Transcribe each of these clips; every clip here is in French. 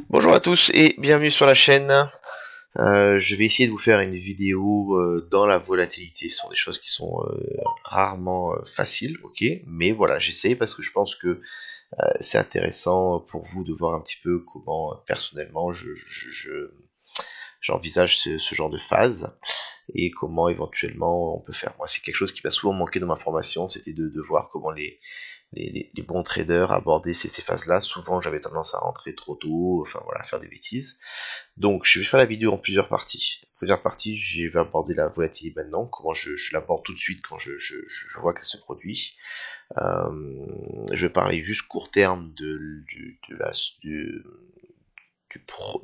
Bonjour à tous et bienvenue sur la chaîne. Je vais essayer de vous faire une vidéo dans la volatilité. Ce sont des choses qui sont rarement faciles, ok, mais voilà, j'essaye parce que je pense que c'est intéressant pour vous de voir un petit peu comment personnellement j'envisage ce genre de phase et comment éventuellement on peut faire. Moi, c'est quelque chose qui m'a souvent manqué dans ma formation, c'était de voir comment les bons traders abordaient ces phases-là. Souvent, j'avais tendance à rentrer trop tôt, enfin voilà, à faire des bêtises. Donc, je vais faire la vidéo en plusieurs parties. Plusieurs parties, je vais aborder la volatilité maintenant, comment je l'aborde tout de suite quand je vois qu'elle se produit. Je vais parler juste court terme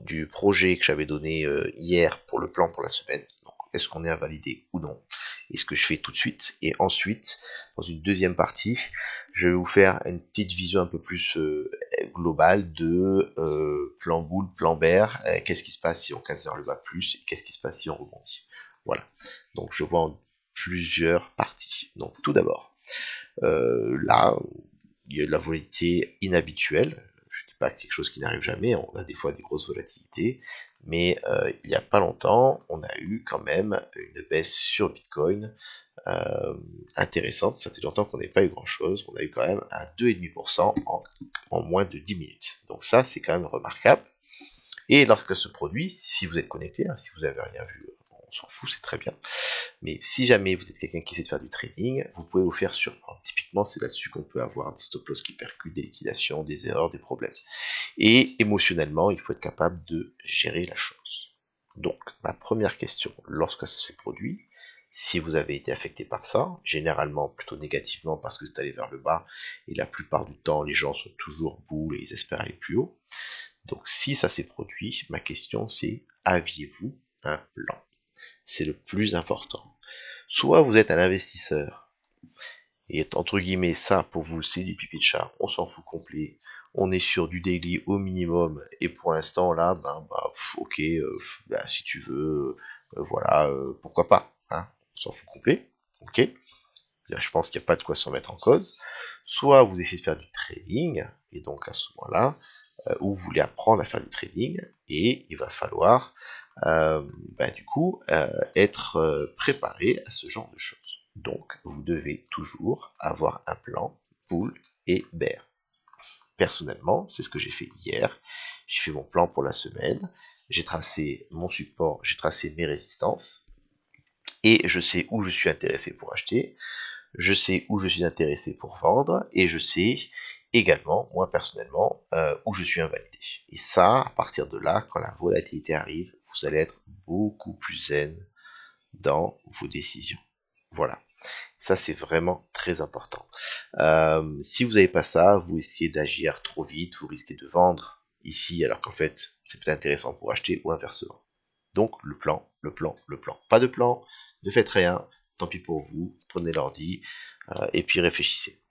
du projet que j'avais donné hier pour le plan pour la semaine. Donc, est-ce qu'on est invalidé ou non? Et ce que je fais tout de suite. Et ensuite, dans une deuxième partie, je vais vous faire une petite vision un peu plus globale de plan boule, plan bear. Qu'est-ce qui se passe si on casse vers le bas plus et qu'est-ce qui se passe si on rebondit. Voilà. Donc, je vois en plusieurs parties. Donc, tout d'abord, là, il y a de la volatilité inhabituelle. Je ne dis pas que c'est quelque chose qui n'arrive jamais, on a des fois des grosses volatilités, mais il n'y a pas longtemps, on a eu quand même une baisse sur Bitcoin intéressante. Ça fait longtemps qu'on n'avait pas eu grand-chose. On a eu quand même un 2,5% en moins de 10 minutes. Donc ça, c'est quand même remarquable. Et lorsqu'elle se produit, si vous êtes connecté, hein, si vous n'avez rien vu, on s'en fout, c'est très bien. Mais si jamais vous êtes quelqu'un qui essaie de faire du trading, vous pouvez vous faire surprendre. Typiquement, c'est là-dessus qu'on peut avoir des stop loss qui percutent, des liquidations, des erreurs, des problèmes. Et émotionnellement, il faut être capable de gérer la chose. Donc, ma première question, lorsque ça s'est produit, si vous avez été affecté par ça, généralement plutôt négativement parce que c'est allé vers le bas, et la plupart du temps, les gens sont toujours boules et ils espèrent aller plus haut. Donc, si ça s'est produit, ma question c'est, aviez-vous un plan? C'est le plus important. Soit vous êtes un investisseur, et entre guillemets, ça, pour vous, c'est du pipi de chat, on s'en fout complet, on est sur du daily au minimum, et pour l'instant, là, ok, bah, si tu veux, voilà, pourquoi pas, hein, on s'en fout complet, ok, je pense qu'il n'y a pas de quoi s'en mettre en cause. Soit vous essayez de faire du trading, et donc à ce moment-là, où vous voulez apprendre à faire du trading, et il va falloir du coup être préparé à ce genre de choses. Donc vous devez toujours avoir un plan bull et bear. Personnellement, c'est ce que j'ai fait hier. J'ai fait mon plan pour la semaine. J'ai tracé mon support, j'ai tracé mes résistances et je sais où je suis intéressé pour acheter, je sais où je suis intéressé pour vendre, et je sais également, moi personnellement, où je suis invalidé. Et ça, à partir de là, quand la volatilité arrive, vous allez être beaucoup plus zen dans vos décisions. Voilà. Ça, c'est vraiment très important. Si vous n'avez pas ça, vous risquez d'agir trop vite, vous risquez de vendre ici, alors qu'en fait, c'est peut-être intéressant pour acheter ou inversement. Donc, le plan, le plan, le plan. Pas de plan, ne faites rien, tant pis pour vous, prenez l'ordi, et puis réfléchissez.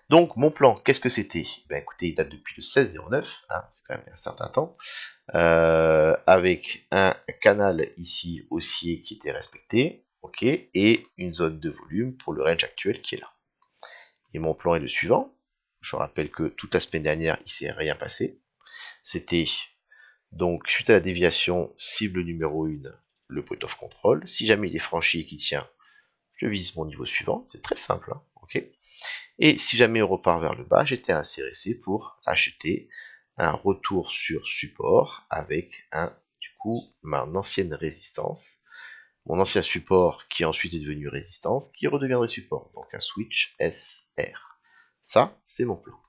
Donc, mon plan, qu'est-ce que c'était? Ben écoutez, il date depuis le 16-09, hein, c'est quand même un certain temps, avec un canal ici haussier qui était respecté, ok, et une zone de volume pour le range actuel qui est là. Et mon plan est le suivant. Je rappelle que toute la semaine dernière, il s'est rien passé. C'était donc suite à la déviation cible numéro 1, le point of control. Si jamais il est franchi et qu'il tient, je vise mon niveau suivant. C'est très simple, hein, ok. Et si jamais on repart vers le bas, j'étais intéressé pour acheter un retour sur support avec du coup, ma ancienne résistance, mon ancien support qui ensuite est devenu résistance, qui redeviendrait support, donc un switch SR. Ça, c'est mon plan.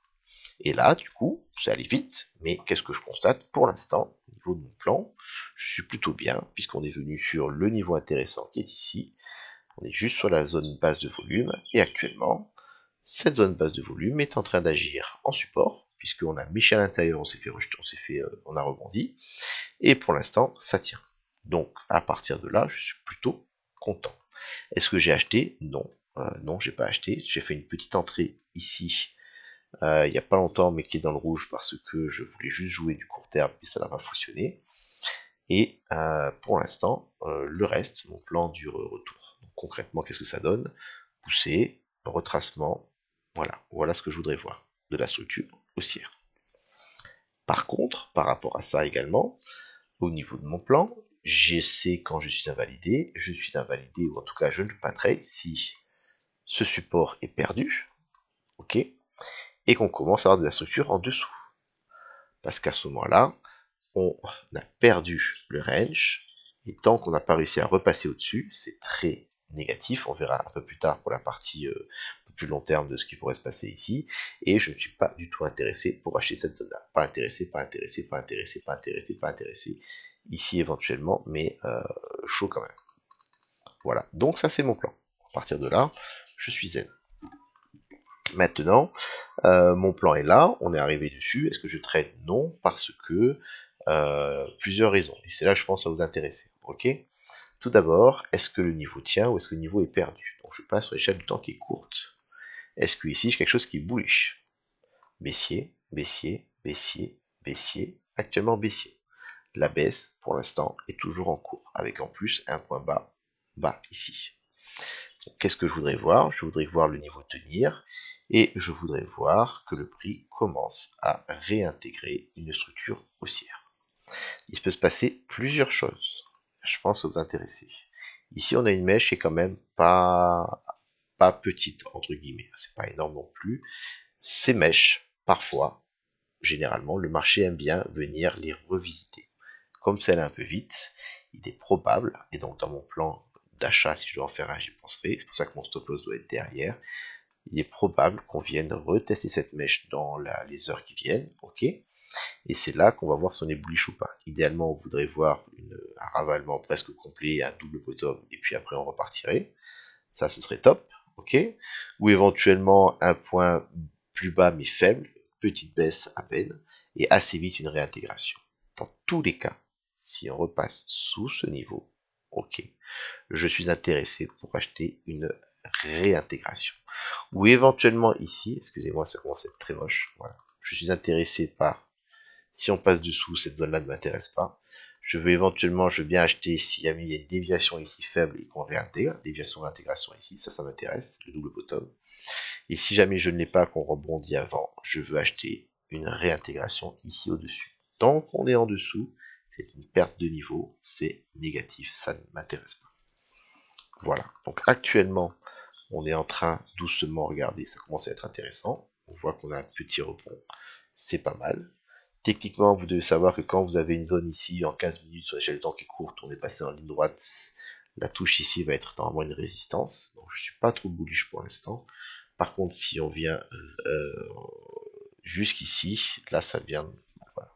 Et là, du coup, c'est allé vite, mais qu'est-ce que je constate pour l'instant, au niveau de mon plan? Je suis plutôt bien, puisqu'on est venu sur le niveau intéressant qui est ici, on est juste sur la zone basse de volume, et actuellement, cette zone basse de volume est en train d'agir en support, puisqu'on a Michel à l'intérieur, on s'est fait rejeter, on a rebondi, et pour l'instant, ça tient. Donc, à partir de là, je suis plutôt content. Est-ce que j'ai acheté? Non. Non, j'ai pas acheté. J'ai fait une petite entrée ici, il n'y a pas longtemps, mais qui est dans le rouge parce que je voulais juste jouer du court terme, et ça n'a pas fonctionné. Et pour l'instant, le reste, mon plan du retour. Donc, concrètement, qu'est-ce que ça donne? Poussée, retracement, voilà. Voilà ce que je voudrais voir de la structure haussière. Par contre, par rapport à ça également, au niveau de mon plan, je sais quand je suis invalidé, ou en tout cas je ne peux pas trade si ce support est perdu, ok, et qu'on commence à avoir de la structure en dessous. Parce qu'à ce moment-là, on a perdu le range, et tant qu'on n'a pas réussi à repasser au-dessus, c'est très négatif. On verra un peu plus tard pour la partie un peu plus long terme de ce qui pourrait se passer ici, et je ne suis pas du tout intéressé pour acheter cette zone-là. Pas intéressé, pas intéressé, pas intéressé, pas intéressé, pas intéressé. Ici éventuellement, mais chaud quand même. Voilà, donc ça c'est mon plan. À partir de là, je suis zen. Maintenant, mon plan est là, on est arrivé dessus. Est-ce que je trade? Non, parce que plusieurs raisons. Et c'est là, je pense, à vous intéresser. Ok. Tout d'abord, est-ce que le niveau tient ou est-ce que le niveau est perdu? Donc je passe sur l'échelle du temps qui est courte. Est-ce que ici j'ai quelque chose qui est bullish? Baissier, baissier, baissier, baissier, actuellement baissier. La baisse, pour l'instant, est toujours en cours, avec en plus un point bas, bas ici. Qu'est-ce que je voudrais voir? Je voudrais voir le niveau tenir, et je voudrais voir que le prix commence à réintégrer une structure haussière. Il peut se passer plusieurs choses, je pense aux intéressés. Ici on a une mèche qui est quand même pas petite, entre guillemets, c'est pas énorme non plus. Ces mèches, parfois, généralement, le marché aime bien venir les revisiter. Comme ça allait un peu vite, il est probable, et donc dans mon plan d'achat, si je dois en faire un, j'y penserai, c'est pour ça que mon stop loss doit être derrière, il est probable qu'on vienne retester cette mèche dans les heures qui viennent, ok, et c'est là qu'on va voir si on est bullish ou pas. Idéalement, on voudrait voir un ravalement presque complet, un double bottom, et puis après on repartirait, ça ce serait top, ok, ou éventuellement un point plus bas mais faible, petite baisse à peine, et assez vite une réintégration. Dans tous les cas, si on repasse sous ce niveau, ok, je suis intéressé pour acheter une réintégration. Ou éventuellement ici, excusez-moi, ça commence à être très moche, voilà. Je suis intéressé par, si on passe dessous, cette zone-là ne m'intéresse pas. Je veux bien acheter s'il y a une déviation ici faible et qu'on réintègre, déviation d'intégration ici, ça m'intéresse, le double bottom. Et si jamais je ne l'ai pas, qu'on rebondit avant, je veux acheter une réintégration ici au-dessus. Tant qu'on est en dessous, c'est une perte de niveau, c'est négatif, ça ne m'intéresse pas. Voilà, donc actuellement, on est en train doucement, regardez, ça commence à être intéressant. On voit qu'on a un petit rebond, c'est pas mal. Techniquement, vous devez savoir que quand vous avez une zone ici en 15 minutes sur l'échelle de temps qui est courte, on est passé en ligne droite, la touche ici va être normalement une résistance. Donc je suis pas trop bullish pour l'instant. Par contre, si on vient jusqu'ici, là ça devient... Voilà.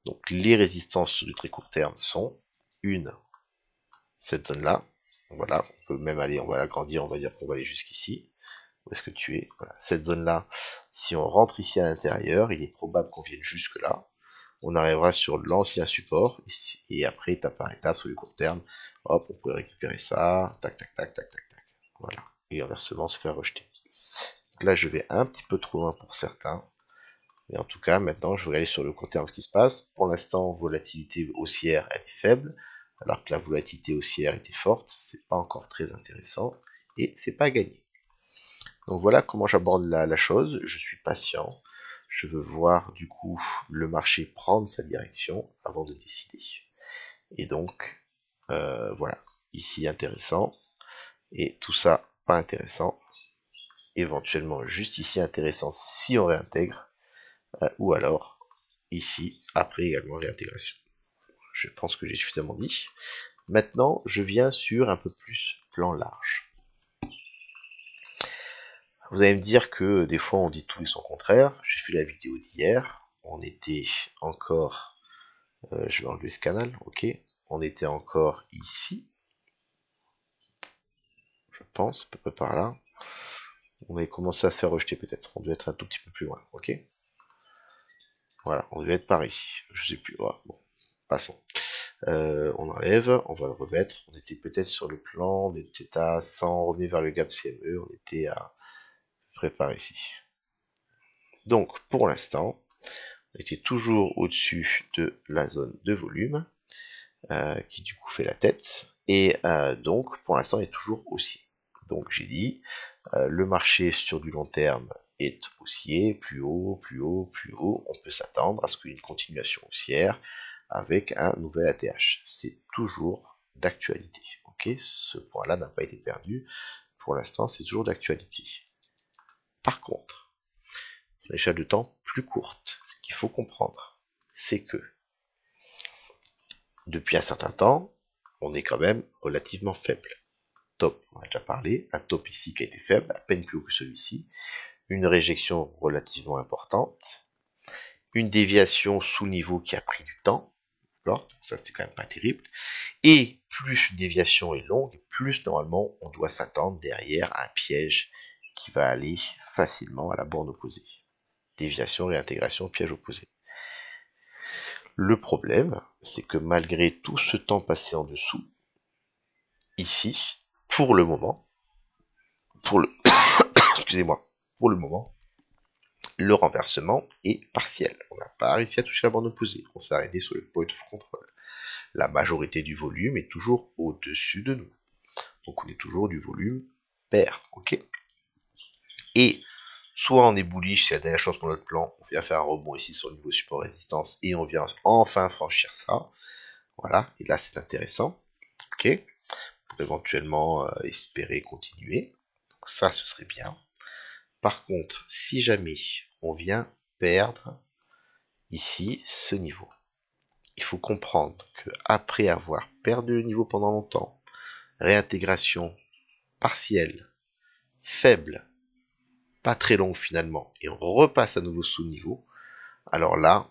Donc les résistances sur du très court terme sont une, cette zone-là. Voilà, on peut même aller, on va l'agrandir, on va dire qu'on va aller jusqu'ici. Où est-ce que tu es? Voilà. Cette zone-là, si on rentre ici à l'intérieur, il est probable qu'on vienne jusque là. On arrivera sur l'ancien support, ici, et après, étape par étape, sur le court terme, hop, on pourrait récupérer ça, tac, tac, tac, tac, tac, tac. Voilà. Et inversement, se faire rejeter. Donc là, je vais un petit peu trop loin pour certains. Mais en tout cas, maintenant, je vais regarder sur le court terme ce qui se passe. Pour l'instant, volatilité haussière, elle est faible, alors que la volatilité haussière était forte. C'est pas encore très intéressant, et c'est pas gagné. Donc voilà comment j'aborde la chose, je suis patient, je veux voir du coup le marché prendre sa direction avant de décider. Et donc, voilà, ici intéressant, et tout ça pas intéressant, éventuellement juste ici intéressant si on réintègre, ou alors ici après également réintégration. Je pense que j'ai suffisamment dit. Maintenant, je viens sur un peu plus plan large. Vous allez me dire que des fois on dit tout et son contraire. J'ai fait la vidéo d'hier. On était encore... je vais enlever ce canal, ok. On était encore ici. Je pense, à peu près par là. On avait commencé à se faire rejeter peut-être. On devait être un tout petit peu plus loin, ok. Voilà, on devait être par ici. Je sais plus. Voilà, bon, passons. On enlève, on va le remettre. On était peut-être sur le plan, on était à 100, on revenait vers le gap CME, on était à peu près par ici. Donc, pour l'instant, on était toujours au-dessus de la zone de volume, qui du coup fait la tête, et donc pour l'instant il est toujours haussier. Donc j'ai dit, le marché sur du long terme est haussier, plus haut, plus haut, plus haut, on peut s'attendre à ce qu'il y ait une continuation haussière avec un nouvel ATH. C'est toujours d'actualité. Ok, ce point-là n'a pas été perdu. Pour l'instant, c'est toujours d'actualité. Par contre, sur l'échelle de temps plus courte, ce qu'il faut comprendre, c'est que depuis un certain temps, on est quand même relativement faible. Top, on a déjà parlé, un top ici qui a été faible, à peine plus haut que celui-ci, une réjection relativement importante, une déviation sous niveau qui a pris du temps, d'accord, donc ça c'était quand même pas terrible, et plus une déviation est longue, plus normalement on doit s'attendre derrière à un piège qui va aller facilement à la borne opposée. Déviation, réintégration, piège opposé. Le problème, c'est que malgré tout ce temps passé en dessous, ici, pour le moment, excusez-moi, pour le moment, le renversement est partiel. On n'a pas réussi à toucher la borne opposée. On s'est arrêté sur le point of control. La majorité du volume est toujours au-dessus de nous. Donc on est toujours du volume pair, ok. Et soit on est bullish, c'est la dernière chance pour notre plan, on vient faire un rebond ici sur le niveau support résistance et on vient enfin franchir ça. Voilà, et là c'est intéressant, ok, pour éventuellement espérer continuer. Donc ça, ce serait bien. Par contre, si jamais on vient perdre ici ce niveau, il faut comprendre que après avoir perdu le niveau pendant longtemps, réintégration partielle, faible, pas très longue finalement, et on repasse à nouveau sous niveau, alors là,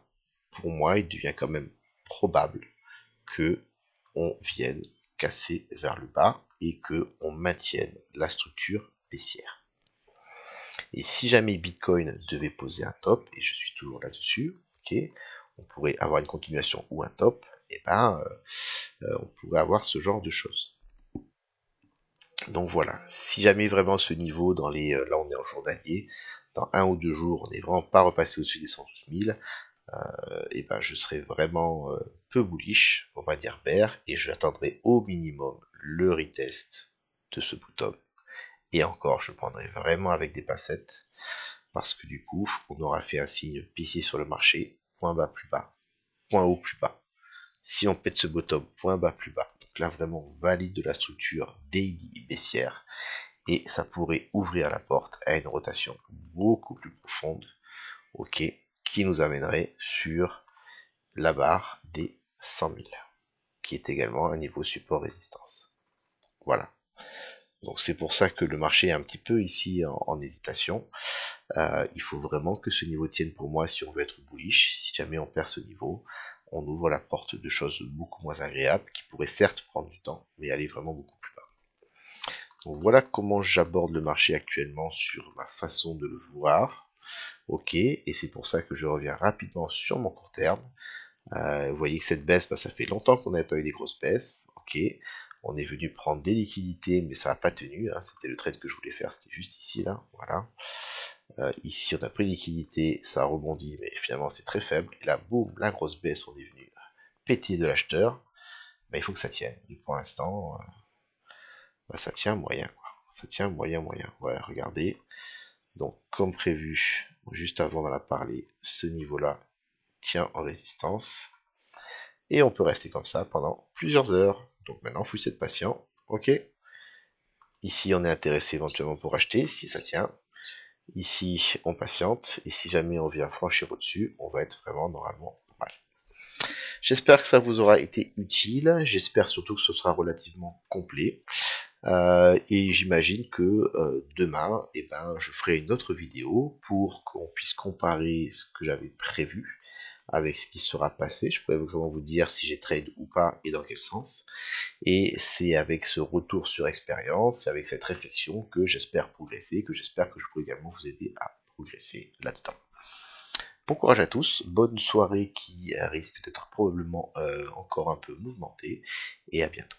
pour moi, il devient quand même probable que on vienne casser vers le bas et que on maintienne la structure baissière. Et si jamais Bitcoin devait poser un top, et je suis toujours là-dessus, ok, on pourrait avoir une continuation ou un top, et ben on pourrait avoir ce genre de choses. Donc voilà, si jamais vraiment ce niveau, dans les, là on est en journalier, dans 1 ou 2 jours, on n'est vraiment pas repassé au-dessus des 112 000, et ben je serai vraiment peu bullish, on va dire bear, et j'attendrai au minimum le retest de ce bottom. Et encore, je prendrai vraiment avec des pincettes, parce que du coup, on aura fait un signe baissier sur le marché, point bas plus bas, point haut plus bas. Si on pète ce bottom, point bas plus bas, donc là vraiment on valide de la structure daily baissière, et ça pourrait ouvrir la porte à une rotation beaucoup plus profonde, ok, qui nous amènerait sur la barre des 100 000, qui est également un niveau support résistance. Voilà. Donc c'est pour ça que le marché est un petit peu ici en hésitation. Il faut vraiment que ce niveau tienne pour moi si on veut être bullish. Si jamais on perd ce niveau, on ouvre la porte de choses beaucoup moins agréables qui pourraient certes prendre du temps, mais aller vraiment beaucoup plus bas. Donc voilà comment j'aborde le marché actuellement sur ma façon de le voir. Ok, et c'est pour ça que je reviens rapidement sur mon court terme. Vous voyez que cette baisse, bah, ça fait longtemps qu'on n'avait pas eu des grosses baisses. Ok, on est venu prendre des liquidités, mais ça n'a pas tenu. Hein. C'était le trade que je voulais faire, c'était juste ici, là. Voilà. Ici, on a pris liquidité, ça a rebondi, mais finalement, c'est très faible. Et là, boum, la grosse baisse, on est venu péter de l'acheteur. Bah, il faut que ça tienne. Et pour l'instant, bah, ça tient moyen, quoi. Ça tient moyen, moyen. Voilà, regardez. Donc, comme prévu, juste avant d'en parler, ce niveau-là tient en résistance. Et on peut rester comme ça pendant plusieurs heures. Donc maintenant, il faut être patient. Ok. Ici, on est intéressé éventuellement pour acheter, si ça tient. Ici, on patiente. Et si jamais on vient franchir au-dessus, on va être vraiment normalement pas mal. J'espère que ça vous aura été utile. J'espère surtout que ce sera relativement complet. Et j'imagine que demain, eh ben, je ferai une autre vidéo pour qu'on puisse comparer ce que j'avais prévu avec ce qui sera passé. Je pourrais vraiment vous dire si j'ai trade ou pas et dans quel sens. Et c'est avec ce retour sur expérience, avec cette réflexion que j'espère progresser, que j'espère que je pourrai également vous aider à progresser là-dedans. Bon courage à tous, bonne soirée qui risque d'être probablement encore un peu mouvementée, et à bientôt.